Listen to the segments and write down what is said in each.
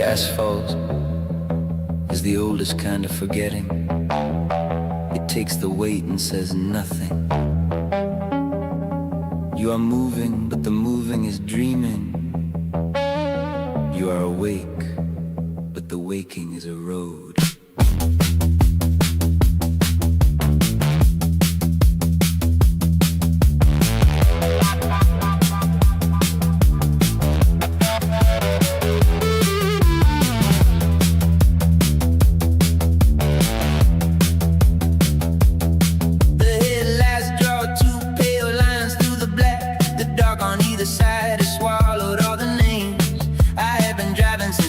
The asphalt is the oldest kind of forgetting. It takes the weight and says nothing. You are moving, but the moving is dreaming. You are awake, but the waking is a road.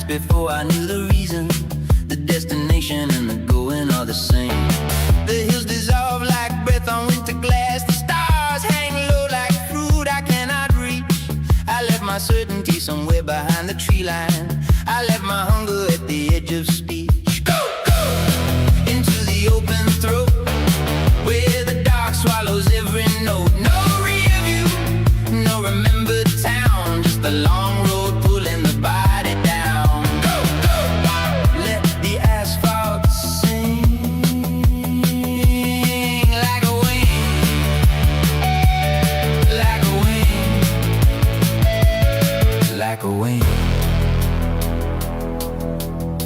Before I knew the reason, the destination and the going are the same. The hills dissolve like breath on winter glass. The stars hang low like fruit I cannot reach. I left my certainty somewhere behind the tree line. I left my hunger at the edge of speech. Go, go! Into the open throat, where the dark swallows every note. No rear view, no remembered town, just the long road pulling the body down.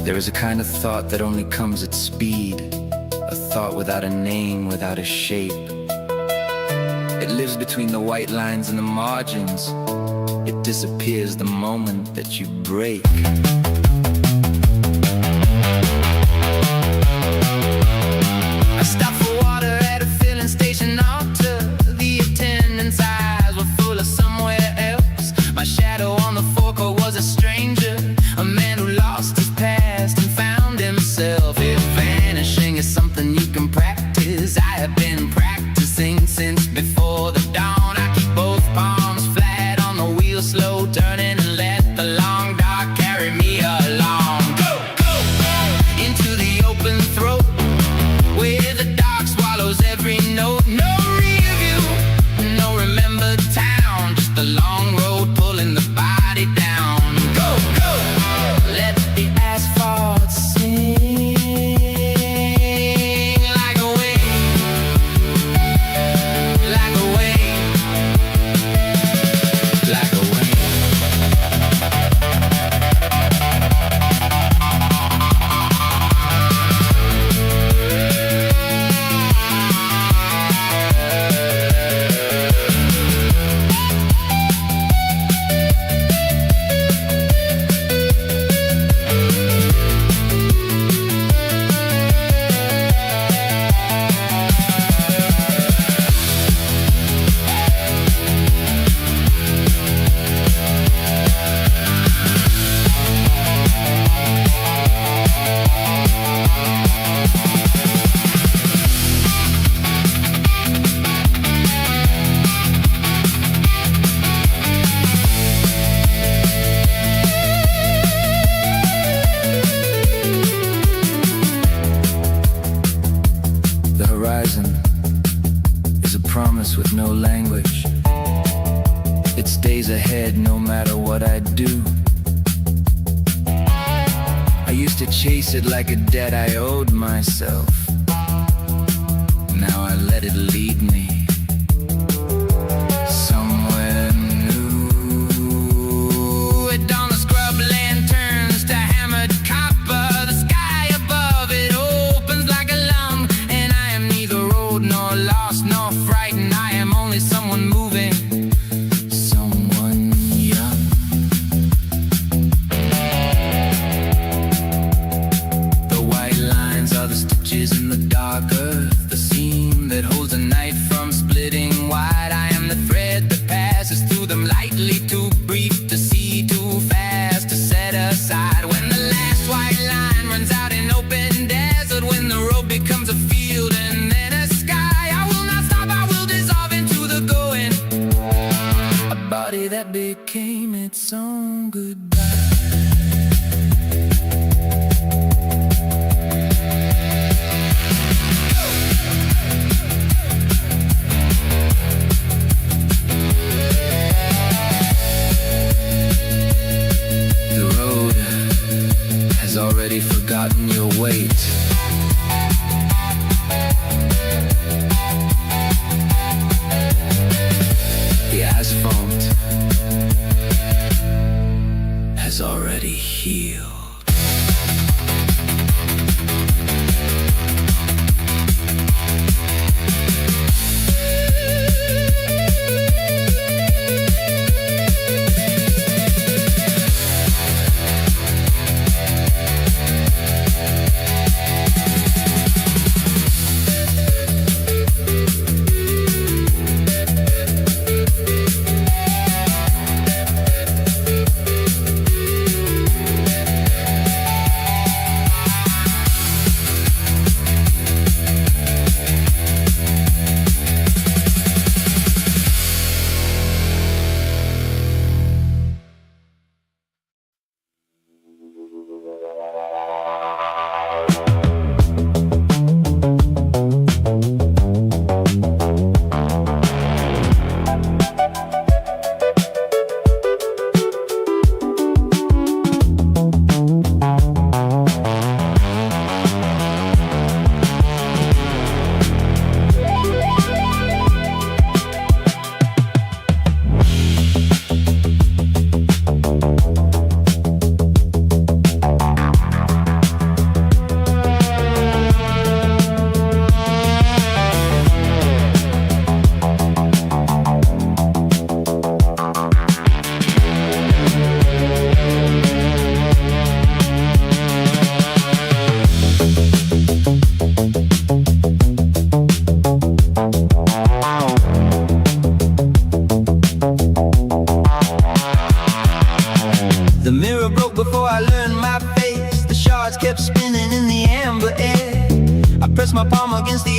There is a kind of thought that only comes at speed, a thought without a name, without a shape. It lives between the white lines and the margins. It disappears the moment that you break. I stopped for water at a filling station altar. The attendant's eyes were full of somewhere else. My shadow on the forecourt was a stranger, a man who lost his past and found himself. If vanishing is something you can practice, I have been practicing since before the dawn. I keep both palms flat on the wheel, slow turning, and let the long dark carry me along. Go, go, into the open throat, where the dark swallows every note. No rear view, no remembered town, just the long road pulling the body down. Go, go, let the asphalt sing like a wave, like a wave, like a wave. The horizon is a promise with no language. It stays ahead no matter what I do. I used to chase it like a debt I owed myself. Now I let it lead me somewhere new. At dawn the scrub lanterns to hammered copper. The sky above it opens like a lung, and I am neither road nor lost nor frightened. I am only someone moving, someone young. The white lines are the stitches in the dark earth, the seam that holds the night from splitting wide. I am the thread that passes through them lightly, too brief to see, too fast to set aside. When the last white line runs out in open desert, when the road becomes a field and then a sky, I will not stop, I will dissolve into the going. A body that became its own goodbye.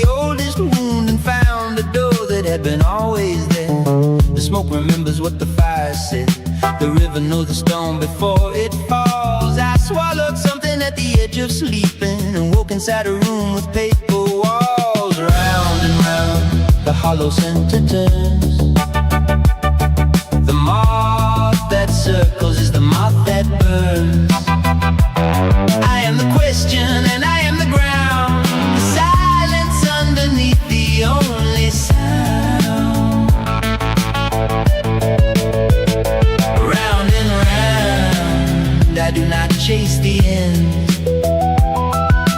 oldest wound and found a door that had been always there. The smoke remembers what the fire said. The river knows the storm before it falls. I swallowed something at the edge of sleeping and woke inside a room with paper walls. Round and round the hollow center turns. The moth that circles is the moth that burns. I am the question and I am the ground. The silence underneath the only sound. Round and round, I do not chase the end.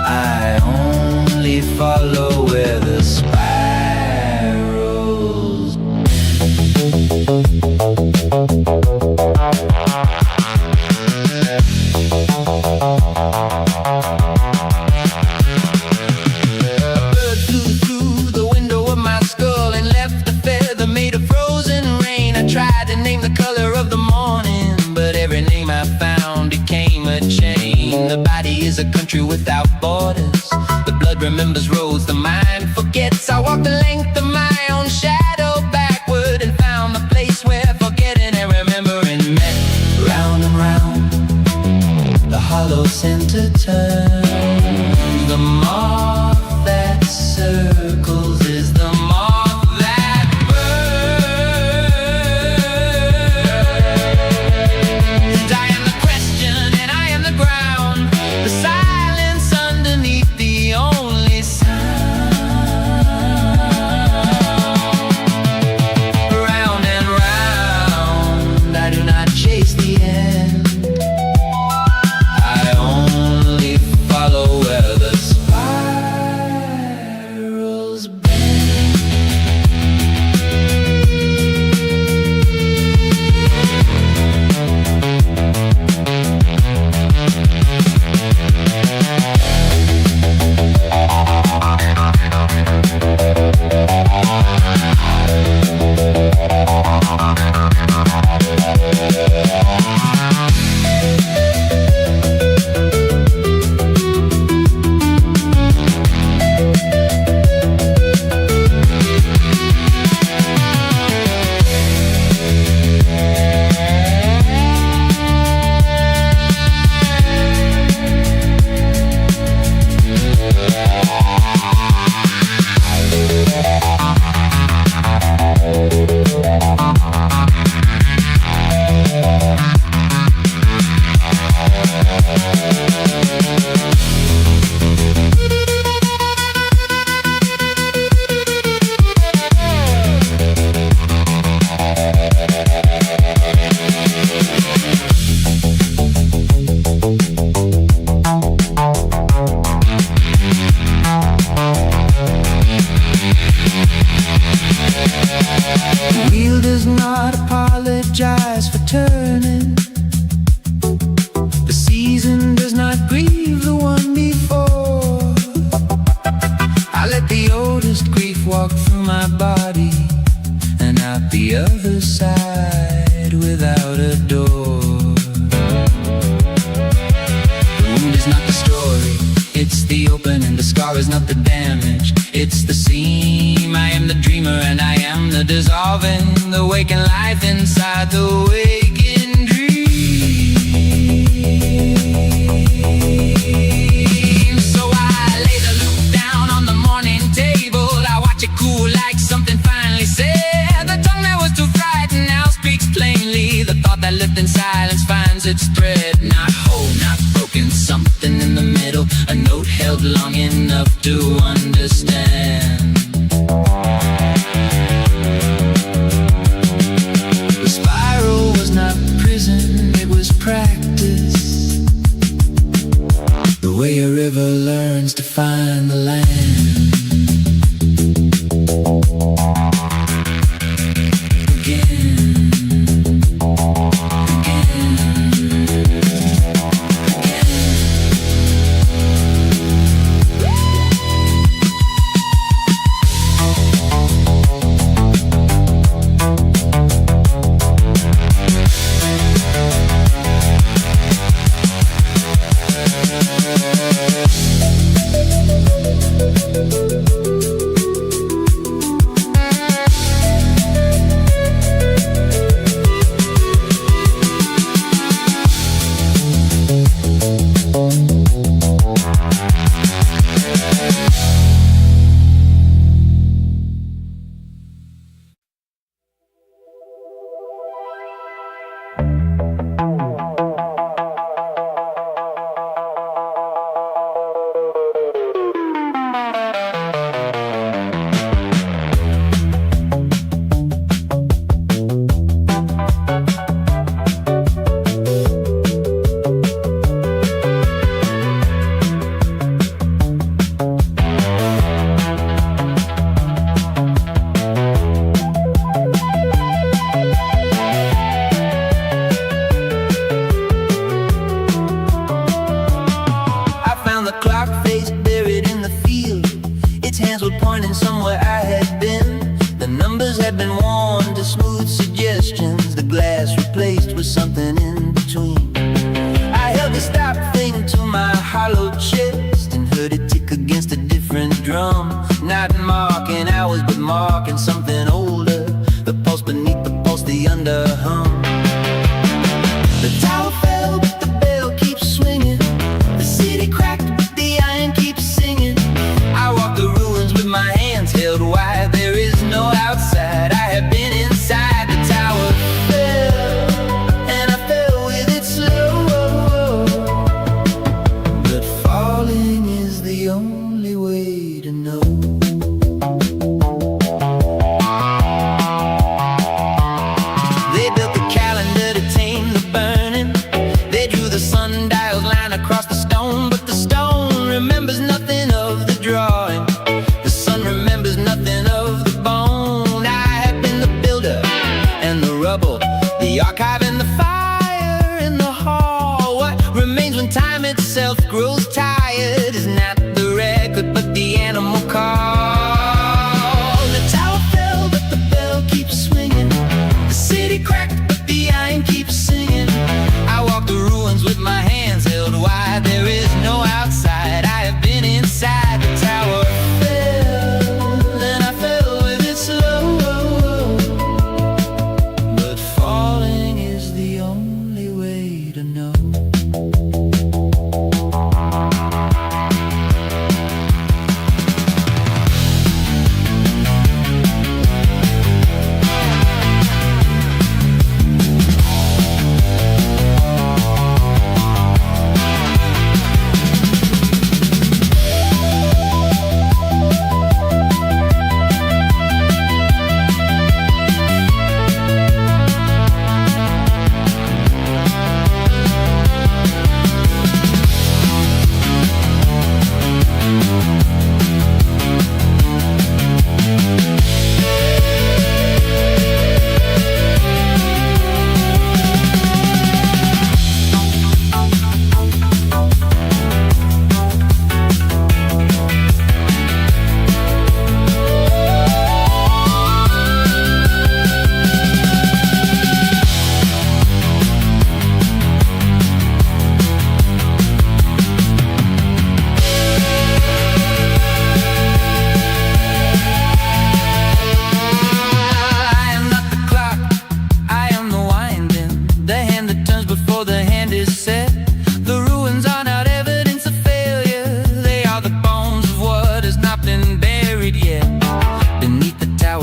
I only follow where the spirals a country without borders. The blood remembers roads the mind forgets. I walked the length of my own shadow backward and found the place where forgetting and remembering met. Round and round the hollow center turns. The moth that circles is the moth that burns. And I am the question and I am the ground. The silence underneath the only sound. Round and round, I do not chase the end. I only follow where the spirals bend. The wheel does not apologize for turning. The season does not grieve the one before. I let the oldest grief walk through my body and out the other side without a door. The wound is not the story, it's the opening. The scar is not the damage, it's the seam. I am the dreamer and I am the dissolving. The waking life inside the waking dream. So I lay the loop down on the morning table. I watch it cool like something finally said. The tongue that was too frightened now speaks plainly. The thought that lived in silence finds its thread. Not whole, not broken, something in the middle. A note held long enough to understand. The spiral was not prison, it was practice. The way a river learns to find the land. finding somewhere I had been. The numbers had been worn to smooth suggestions, the glass replaced with something in between. I held the stop thing to my hollow chest and heard it tick against a different drum. Not marking hours, but marking something older. The pulse beneath the pulse, the underhum. The tower fell, but the bell keeps swinging. The city cracked, but the iron keeps singing. I walk the ruins with my hands held wide. There is no outside, I have been inside. The tower fell, and I fell with it slow. But falling is the only way to know. They built the calendar to tame the burning. They drew the sundial's line across the stone, but the stone remembers nothing of the drawing. The sun remembers nothing of the bone. I have been the builder and the rubble, the archive and the fire in the hall. What remains when time itself grows tired is not the record, but the animal call. The tower fell, but the bell keeps swinging. The city cracked, but the iron keeps singing. I walk the ruins with my hands held wide. There is no outside, I have been inside. The tower fell, and I fell with it slow. But falling is the only way to know.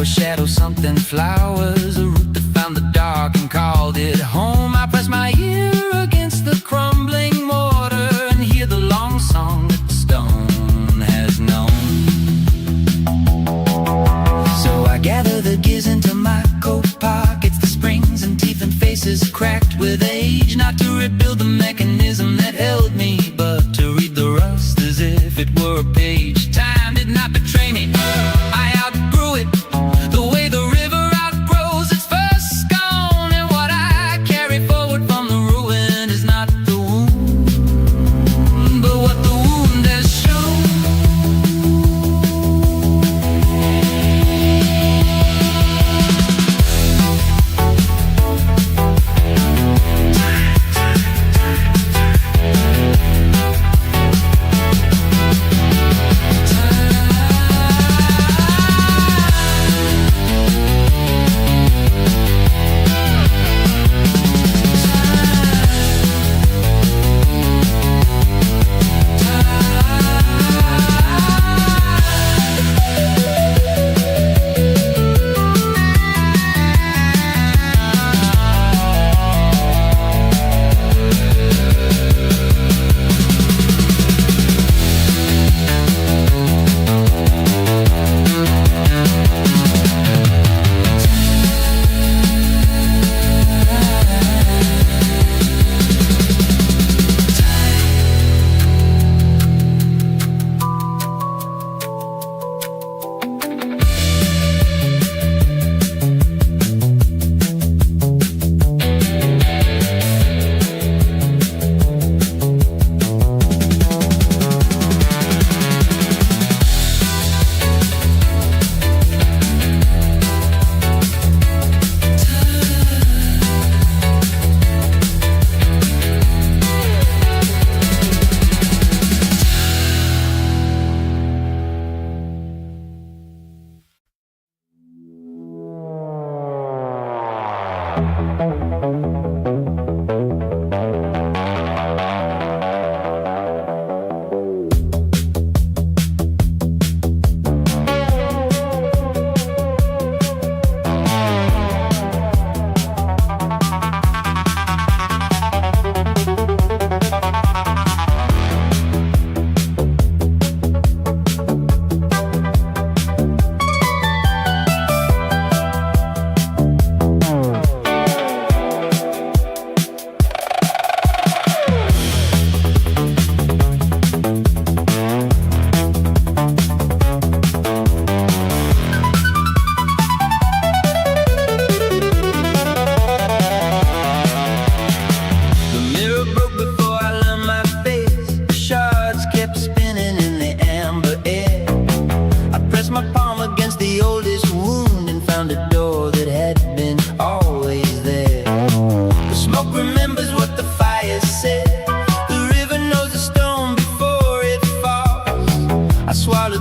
Shadow something flowers, a root that found the dark and called it home. I press my ear against the crumbling mortar and hear the long song that the stone has known. So I gather the gears into my coat pockets, the springs and teeth and faces cracked with age. Not to rebuild the mechanism that held me, but to read the rust as if it were a page. Time did not betray me, I outgrew it. The way the river outgrows its first scone, and what I carry forward from the ruin is not the wound, but what the wound has shown. Oh,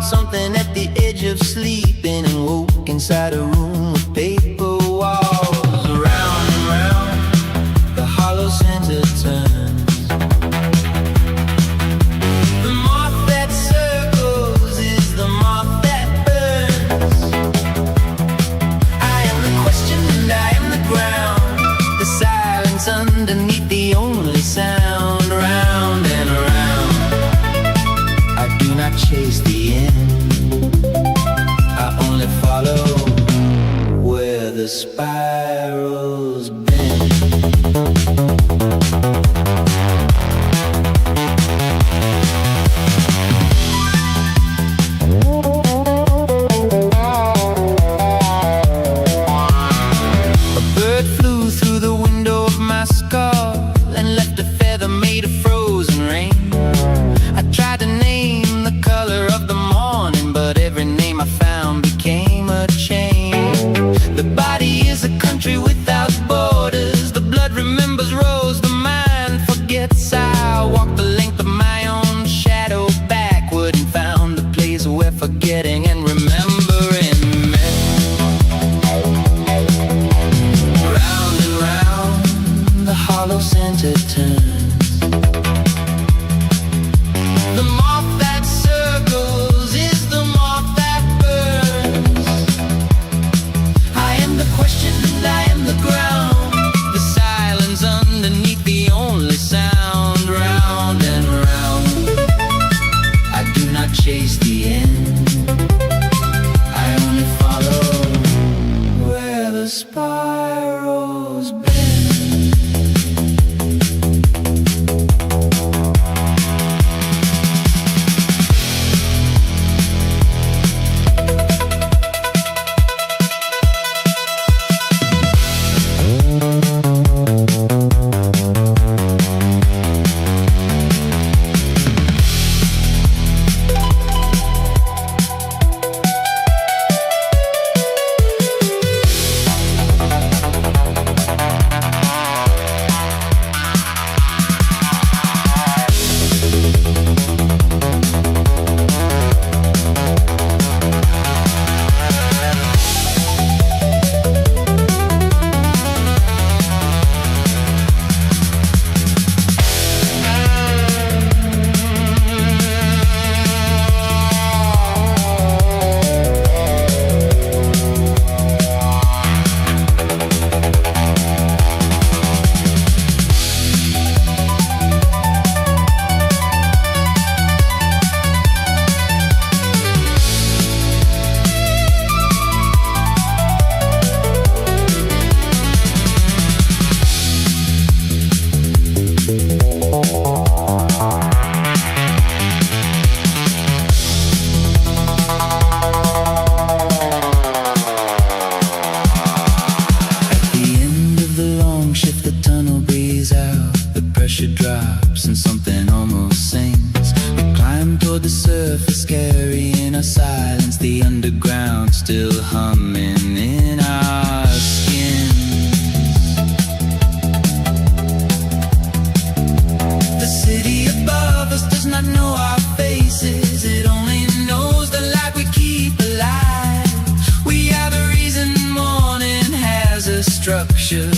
Something at the edge of sleeping and woke inside a room with paper walls. Round and round, the hollow center turns. The moth that circles is the moth that burns. I am the question and I am the ground, the silence underneath the only sound. Round and round, I do not chase the end, I only follow where the spirals bend. A bird flew through the window of my skull and left a feather made of frozen rain. I tried to name the color of the morning, but every name I found became a chain. The body is a country without borders. The blood remembers rows, the mind forgets. I walked the length of my own shadow backward and found a place where forgetting and remembering met. Round and round, the hollow center turns. The moth that circles is the moth that burns. I am the question and I am the ground, the silence underneath the only sound. Round and round, I do not chase the end, I only follow where the spirals bend. Still humming in our skins. The city above us does not know our faces, it only knows the light we keep alive. We are the reason morning has a structure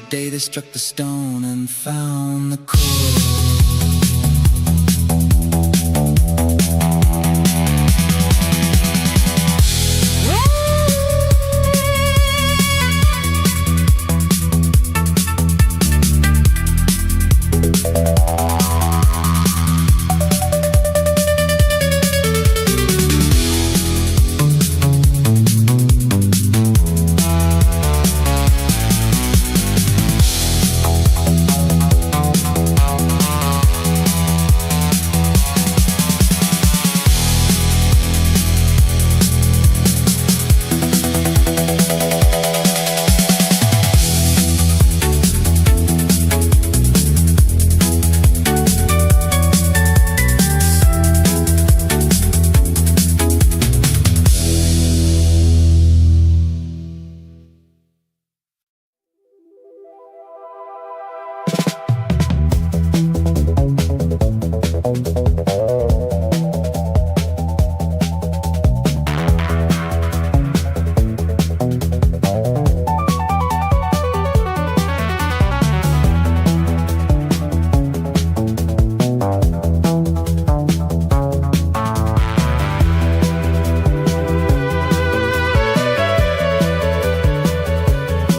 day they struck the stone and found the chord.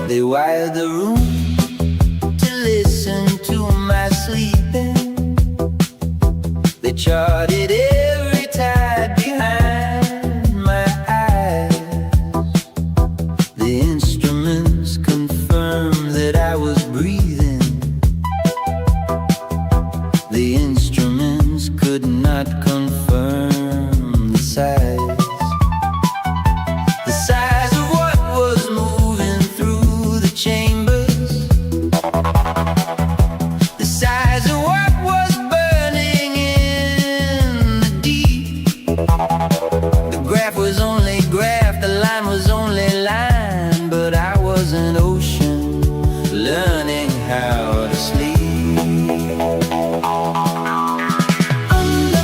They wired the room to listen to my sleeping. They charted every tide behind my eyes. The instruments confirmed that I was breathing. The instruments could not confirm the size. The size of what was moving through the chambers. The size of what was burning in the deep. The graph was only graph, the line was only line, but I was an ocean learning how to sleep. Under,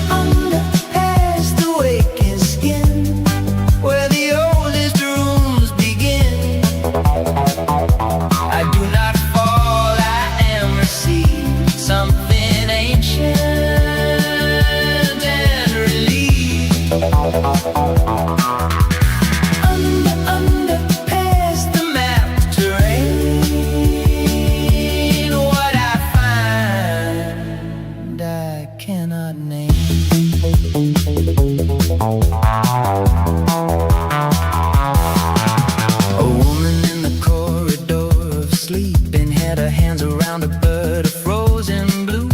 past the waking skin, where the oldest rooms begin. I do not fall, I am received. Something ancient and relieved. Under, past the map terrain. What I find, I cannot name. A woman in the corridor of sleeping had her hands around a bird of frozen blue.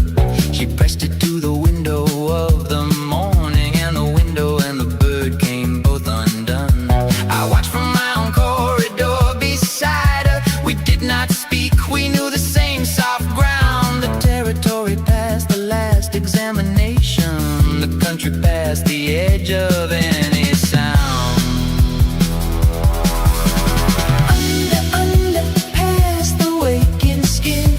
She pressed it to the window of the morning, and the window and the bird came both undone. I watched from my own corridor beside her. We did not speak, we knew the same soft ground. The territory past the last examination, the country past the edge of any sound. Under, past the waking skin,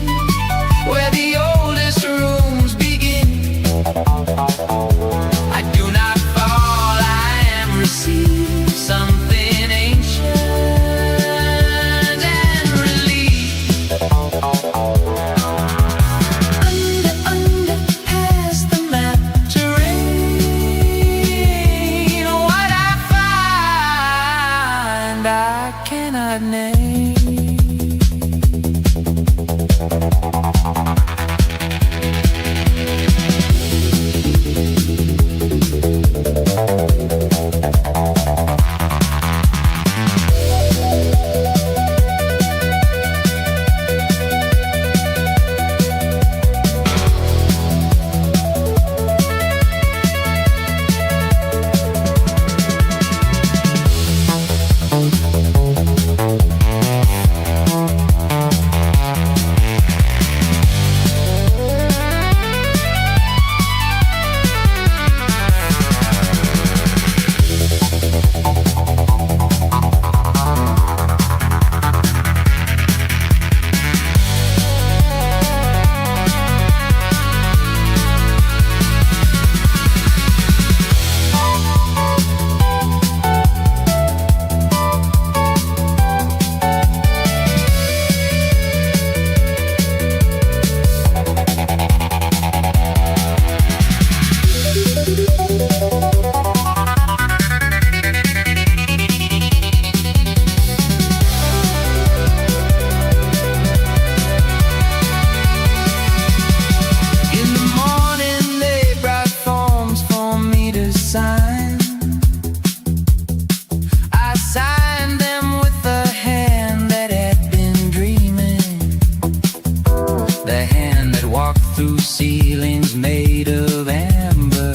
through ceilings made of amber.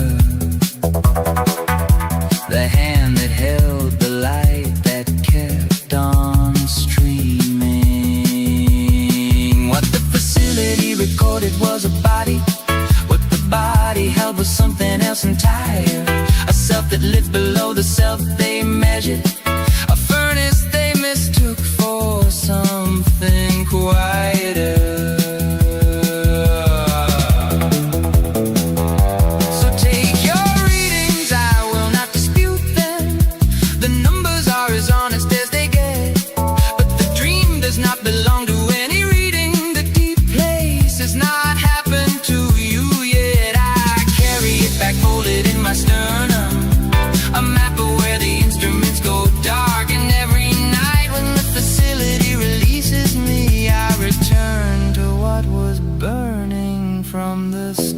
The hand that held the light that kept on streaming. What the facility recorded was a body. What the body held was something else entire. A self that lived below the self they measured. A furnace they mistook for something quieter. So take your readings, I will not dispute them. The numbers are as honest as they get. But the dream does not belong to any reading. The deep place has not happened to you yet. I carry it back, hold it in my sternum. A map of where the instruments go dark. And every night when the facility releases me, I return to what was burning from the start.